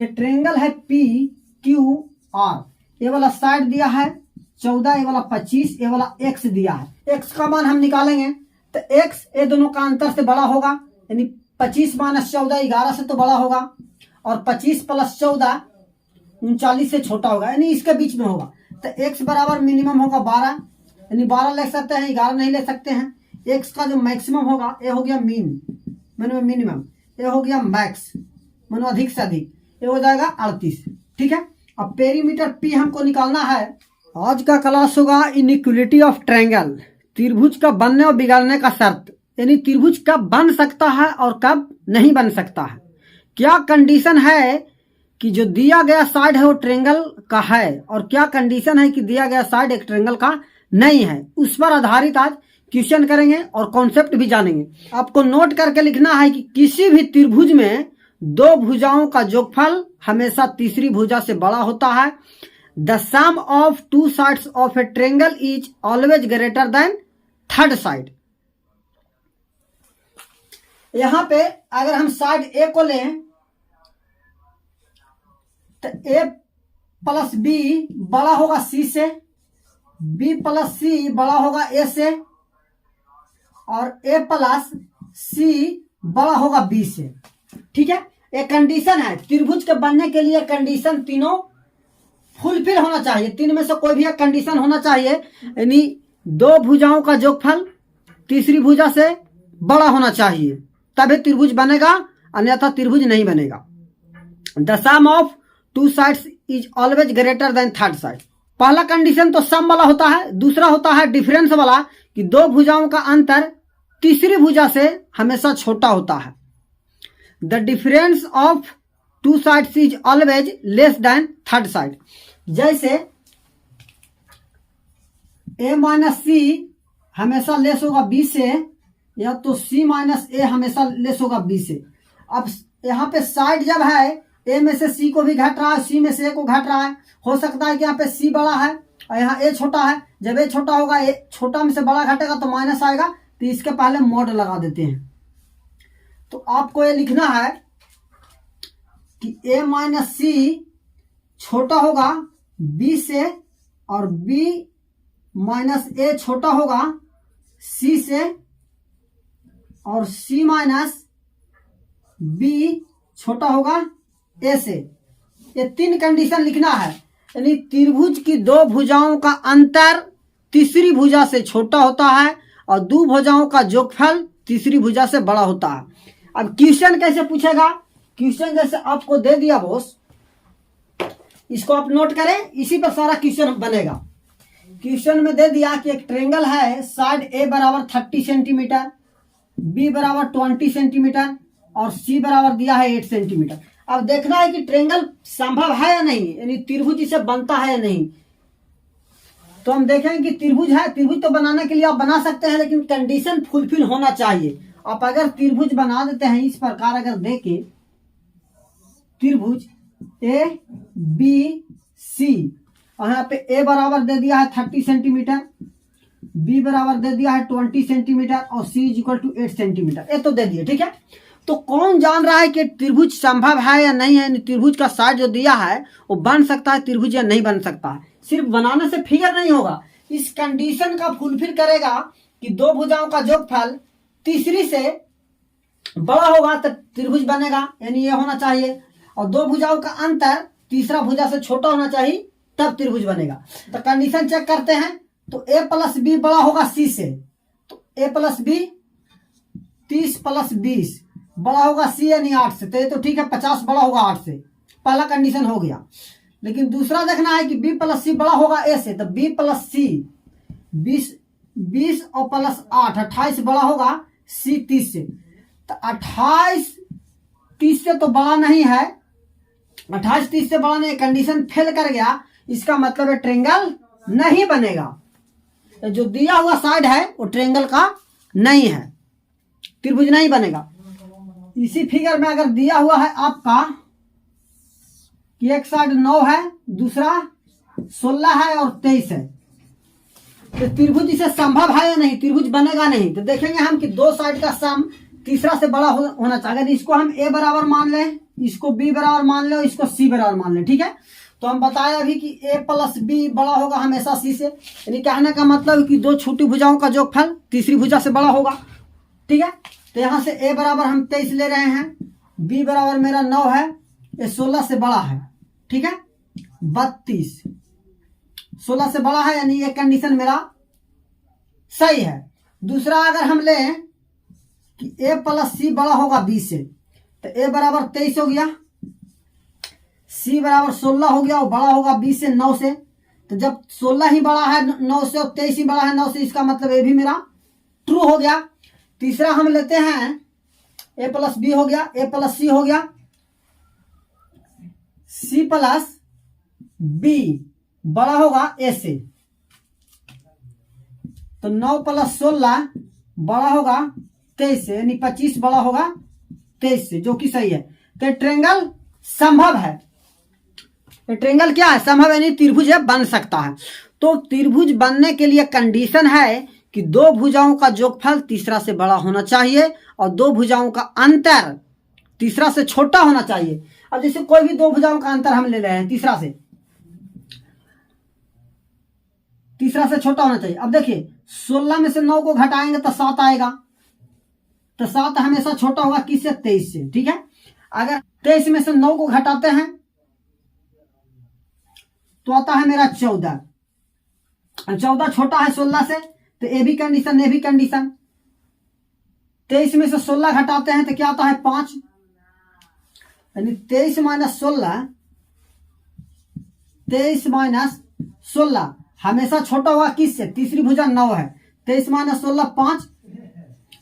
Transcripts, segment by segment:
ये ट्रेंगल है P Q R, ये वाला साइड दिया है 14, ये वाला 25, ये वाला एक्स दिया है। एक्स का मान हम निकालेंगे तो एक्स ये दोनों का अंतर से बड़ा होगा, यानी 25 माइनस 14 11 से तो बड़ा होगा, और 25 प्लस 14 39 से छोटा होगा, यानी इसके बीच में होगा। तो एक्स बराबर मिनिमम होगा 12, यानी 12 ले सकते हैं, 11 नहीं ले सकते हैं। एक्स का जो मैक्सिमम होगा ये हो गया मिनिमम, ये हो गया मैक्स मानो अधिक से अधिक, ये हो जाएगा 38। ठीक है, अब पेरीमीटर पी हमको निकालना है। आज का क्लास होगा इनइक्वलिटी ऑफ ट्रायंगल, त्रिभुज का बनने और बिगड़ने का शर्त, यानी त्रिभुज कब बन सकता है और कब नहीं बन सकता है। क्या कंडीशन है कि जो दिया गया साइड है वो ट्रायंगल का है, और क्या कंडीशन है कि दिया गया साइड एक ट्रायंगल का नहीं है। उस पर आधारित आज क्वेश्चन करेंगे और कॉन्सेप्ट भी जानेंगे। आपको नोट करके लिखना है कि किसी भी त्रिभुज में दो भुजाओं का योगफल हमेशा तीसरी भुजा से बड़ा होता है। The sum of two sides of a triangle is always greater than third side. यहां पे अगर हम साइड ए को लें तो ए प्लस बी बड़ा होगा सी से, बी प्लस सी बड़ा होगा ए से, और ए प्लस सी बड़ा होगा बी से। ठीक है, एक कंडीशन है त्रिभुज के बनने के लिए, कंडीशन तीनों फुलफिल होना चाहिए, तीन में से कोई भी एक कंडीशन होना चाहिए, यानी दो भुजाओं का योगफल तीसरी भुजा से बड़ा होना चाहिए, तभी त्रिभुज बनेगा, अन्यथा त्रिभुज नहीं बनेगा। The sum of two sides is always greater than third side. पहला कंडीशन तो सम वाला होता है, दूसरा होता है डिफरेंस वाला कि दो भुजाओं का अंतर तीसरी भुजा से हमेशा छोटा होता है। The difference of two sides is always less than third side. जैसे ए माइनस सी हमेशा लेस होगा बी से, या तो सी माइनस ए हमेशा लेस होगा बी से। अब यहाँ पे साइड जब है ए में से सी को भी घट रहा है, सी में से ए को घट रहा है, हो सकता है कि यहाँ पे सी बड़ा है और यहाँ ए छोटा है। जब ए छोटा होगा, ए छोटा में से बड़ा घटेगा तो माइनस आएगा, तो इसके पहले मॉड लगा देते हैं। तो आपको ये लिखना है कि ए माइनस सी छोटा होगा बी से, और बी माइनस ए छोटा होगा सी से, और सी माइनस बी छोटा होगा ए से। ये तीन कंडीशन लिखना है, यानी त्रिभुज की दो भुजाओं का अंतर तीसरी भुजा से छोटा होता है और दो भुजाओं का योगफल तीसरी भुजा से बड़ा होता है। अब क्वेश्चन कैसे पूछेगा, क्वेश्चन जैसे आपको दे दिया बॉस, इसको आप नोट करें, इसी पर सारा क्वेश्चन बनेगा। क्वेश्चन में दे दिया कि एक ट्रायंगल है, साइड ए बराबर 30 सेंटीमीटर, बी बराबर 20 सेंटीमीटर और सी बराबर दिया है 8 सेंटीमीटर। अब देखना है कि ट्रायंगल संभव है या नहीं, यानी त्रिभुज इसे बनता है या नहीं। तो हम देखेंगे कि त्रिभुज है, त्रिभुज तो बनाने के लिए आप बना सकते हैं, लेकिन कंडीशन फुलफिल होना चाहिए। आप अगर त्रिभुज बना देते हैं इस प्रकार, अगर देखें त्रिभुज ए बी सी, और यहाँ पे ए बराबर दे दिया है 30 सेंटीमीटर, बी बराबर दे दिया है 20 सेंटीमीटर और सी इज इक्वल टू 8 सेंटीमीटर, ये तो दे दिए। ठीक है, तो कौन जान रहा है कि त्रिभुज संभव है या नहीं है, त्रिभुज का साइड जो दिया है वो बन सकता है त्रिभुज या नहीं बन सकता है। सिर्फ बनाने से फिगर नहीं होगा, इस कंडीशन का फुलफिल करेगा कि दो भुजाओं का योगफल तीसरी से बड़ा होगा तो त्रिभुज बनेगा, यानी ये होना चाहिए, और दो भुजाओं का अंतर तीसरा भुजा से छोटा होना चाहिए, तब त्रिभुज बनेगा। तो कंडीशन चेक करते हैं, तो ए प्लस बी बड़ा होगा सी से, तो ए प्लस बी 30 प्लस 20 बड़ा होगा सी यानी 8 से, तो ये तो ठीक है, 50 बड़ा होगा 8 से, पहला कंडीशन हो गया। लेकिन दूसरा देखना है कि बी प्लस सी बड़ा होगा ए से, तो बी प्लस सी 20 और प्लस 8 28 बड़ा होगा सी 30 से, तो 28 30 से तो बड़ा नहीं है, 28 30 से बड़ा नहीं, कंडीशन फेल कर गया, इसका मतलब है ट्रायंगल नहीं बनेगा। जो दिया हुआ साइड है वो ट्रायंगल का नहीं है, त्रिभुज नहीं बनेगा। इसी फिगर में अगर दिया हुआ है आपका कि एक साइड 9 है, दूसरा 16 है और 23 है, तो त्रिभुज इसे संभव है या नहीं, त्रिभुज बनेगा नहीं। तो देखेंगे हम कि दो साइड का सम तीसरा से बड़ा होना चाहिए। इसको हम ए बराबर मान लें, इसको बी बराबर मान लो, इसको सी बराबर मान लो, ठीक है। तो हम बताए अभी कि ए प्लस बी बड़ा होगा हमेशा सी से, यानी कहने का मतलब कि दो छोटी भुजाओं का जोगफल तीसरी भुजा से बड़ा होगा, ठीक है। तो यहाँ से ए बराबर हम 23 ले रहे हैं, बी बराबर मेरा 9 है, ये 16 से बड़ा है, ठीक है। 32 16 से बड़ा है, यानी ये कंडीशन मेरा सही है। दूसरा अगर हम लें कि ए प्लस सी बड़ा होगा बी से, तो ए बराबर 23 हो गया, सी बराबर 16 हो गया और बड़ा होगा 20 से 9 से। तो जब 16 ही बड़ा है 9 से और 23 ही बड़ा है 9 से, इसका मतलब ये भी मेरा ट्रू हो गया। तीसरा हम लेते हैं ए प्लस बी हो गया, ए प्लस सी हो गया, सी प्लस बी बड़ा होगा ए से। तो 9 प्लस 16 बड़ा होगा 23 से, यानी 25 बड़ा होगा 23 से, जो कि सही है। तो ट्रायंगल संभव है, ट्रायंगल क्या है, संभव यानी त्रिभुज बन सकता है। तो त्रिभुज बनने के लिए कंडीशन है कि दो भुजाओं का जोगफल तीसरा से बड़ा होना चाहिए और दो भुजाओं का अंतर तीसरा से छोटा होना चाहिए। अब जैसे कोई भी दो भुजाओं का अंतर हम ले रहे हैं, तीसरा से छोटा होना चाहिए। अब देखिए 16 में से 9 को घटाएंगे तो 7 आएगा, तो 7 हमेशा छोटा होगा किससे, 23 से, ठीक है। अगर 23 में से 9 को घटाते हैं तो आता है मेरा 14, 14 छोटा है 16 से, तो ये भी कंडीशन, ये भी कंडीशन। 23 में से 16 घटाते हैं तो क्या आता है 5, यानी 23 माइनस 16, 23 माइनस 16 हमेशा छोटा होगा किससे, तीसरी भुजा 9 है, 23 माइनस 16 5,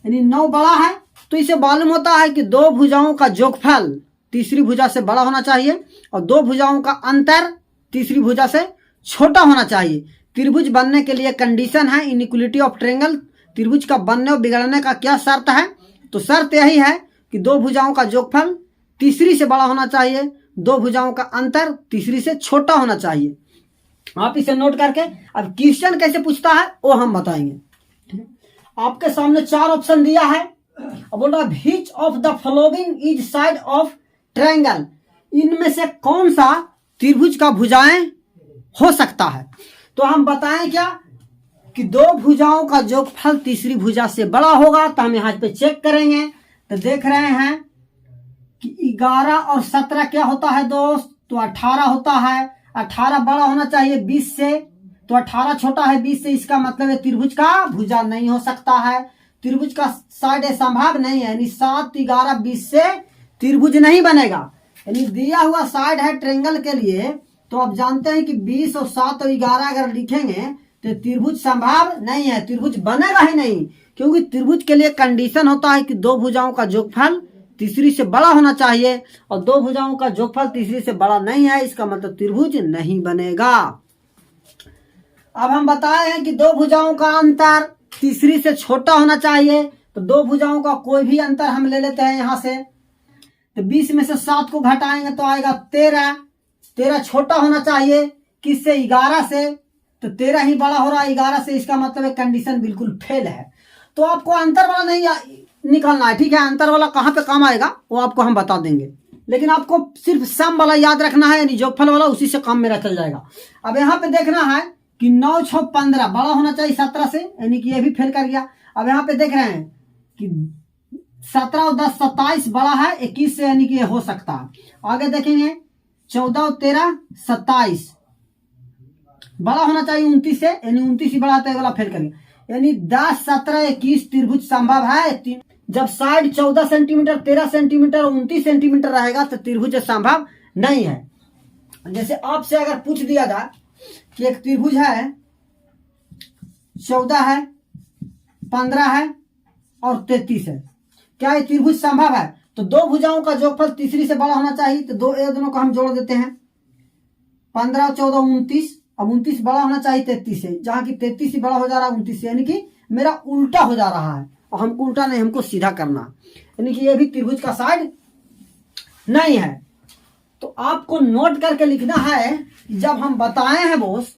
यानी 9 बड़ा है। तो इसे मालूम होता है कि दो भुजाओं का जोगफल तीसरी भुजा से बड़ा होना चाहिए और दो भुजाओं का अंतर तीसरी भुजा से छोटा होना चाहिए। त्रिभुज बनने के लिए कंडीशन है इनइक्वालिटी ऑफ ट्रायंगल। त्रिभुज का बनने और बिगड़ने का क्या शर्त है, तो शर्त यही है कि दो भुजाओं का जोगफल तीसरी से बड़ा होना चाहिए, दो भुजाओं का अंतर तीसरी से छोटा होना चाहिए। आप इसे नोट करके, अब क्वेश्चन कैसे पूछता है वो हम बताएंगे। आपके सामने 4 ऑप्शन दिया है, अब बोल रहा है which of the following is side of triangle, इनमें से कौन सा त्रिभुज का भुजाएं हो सकता है। तो हम बताएं क्या कि दो भुजाओं का जोगफल तीसरी भुजा से बड़ा होगा, तो हम यहाँ पे चेक करेंगे। तो देख रहे हैं कि 11 और 17 क्या होता है दोस्त, तो 18 होता है। 18 बड़ा होना चाहिए 20 से, तो 18 छोटा है 20 से, इसका मतलब है त्रिभुज का भुजा नहीं हो सकता है, त्रिभुज का साइड संभव नहीं है, यानी 7, 11, 20 से त्रिभुज नहीं बनेगा। यानी दिया हुआ साइड है ट्रायंगल के लिए, तो आप जानते हैं कि 20 और 7 और 11 अगर लिखेंगे तो त्रिभुज संभव नहीं है, त्रिभुज बनेगा ही नहीं, क्योंकि त्रिभुज के लिए कंडीशन होता है कि दो भुजाओं का जोगफल तीसरी से बड़ा होना चाहिए और दो भुजाओं का जोगफल तीसरी से बड़ा नहीं है, इसका मतलब त्रिभुज नहीं बनेगा। अब हम बताए हैं कि दो भुजाओं का अंतर तीसरी से छोटा होना चाहिए, तो दो भुजाओं का कोई भी अंतर हम ले लेते हैं यहाँ से। तो 20 में से 7 को घटाएंगे तो आएगा 13, 13 छोटा होना चाहिए किससे, 11 से, तो 13 ही बड़ा हो रहा है 11 से, इसका मतलब है कंडीशन बिल्कुल फेल है। तो आपको अंतर वाला नहीं निकालना है, ठीक है। अंतर वाला कहाँ पे काम आएगा वो आपको हम बता देंगे, लेकिन आपको सिर्फ सम वाला याद रखना है, यानी जोगफल वाला, उसी से काम मेरा चल जाएगा। अब यहाँ पे देखना है कि 9, 6, 15 बड़ा होना चाहिए 17 से, यानी कि ये भी फेल कर गया। अब यहाँ पे देख रहे हैं कि 17 और 10 27 बड़ा है 21 से, यानी कि ये हो सकता है। आगे देखेंगे 14 और 13 27 बड़ा होना चाहिए 29 से, यानी 29 ही बड़ा होता है, वाला फेल कर गया। यानी 10, 17, 21 त्रिभुज संभव है। जब साइड 14 सेंटीमीटर, 13 सेंटीमीटर, 29 सेंटीमीटर रहेगा तो त्रिभुज संभव नहीं है। जैसे आपसे अगर पूछ दिया जाए कि एक त्रिभुज है 14 है, 15 है और 33 है, क्या ये त्रिभुज संभव है, तो दो भुजाओं का जोगफल तीसरी से बड़ा होना चाहिए, तो दोनों को हम जोड़ देते हैं, 15 और 14 29, अब 29 बड़ा होना चाहिए 33 से, जहां की 33 ही बड़ा हो जा रहा है 29 से, यानी कि मेरा उल्टा हो जा रहा है, और हमको उल्टा नहीं, हमको सीधा करना, यानी कि ये भी त्रिभुज का साइड नहीं है। तो आपको नोट करके लिखना है, जब हम बताए हैं बोस